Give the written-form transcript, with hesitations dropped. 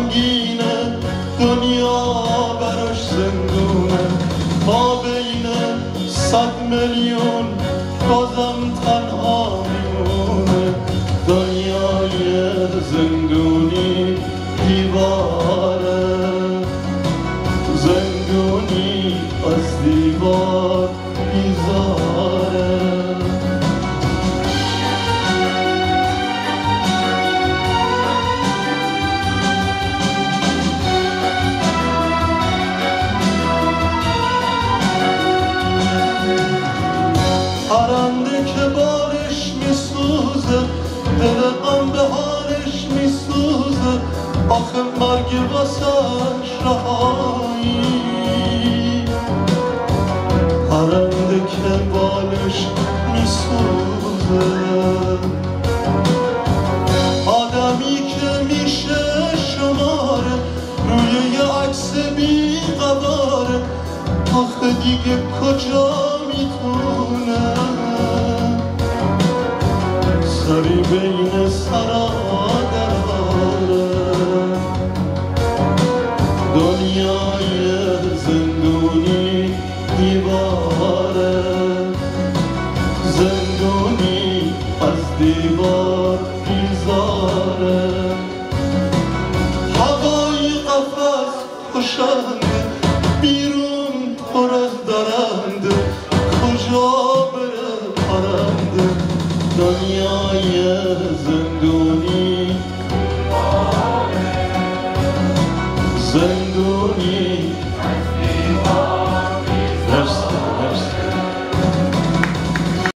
غمگینه دنیا براش زندونه ما بین 100 میلیون بازم تنها میمونه دنیای زندونی دیواره زندونی از دیوار بیزاره پرنده که بارش میسوزه دل غم بهارش میسوزه آخه مرگ واسش رهایی پرنده که بالش میسوزه آدمی که میشه شماره روی یه عکس بی قراره آخه دیگه کجا میتونه سری بین سرا داره دنیای زندونی دیواره زندونی از دیوار بیزاره هوای قفس کشنده بیرون پر از درنده کجا بره پرنده دنیای زندونی زندونی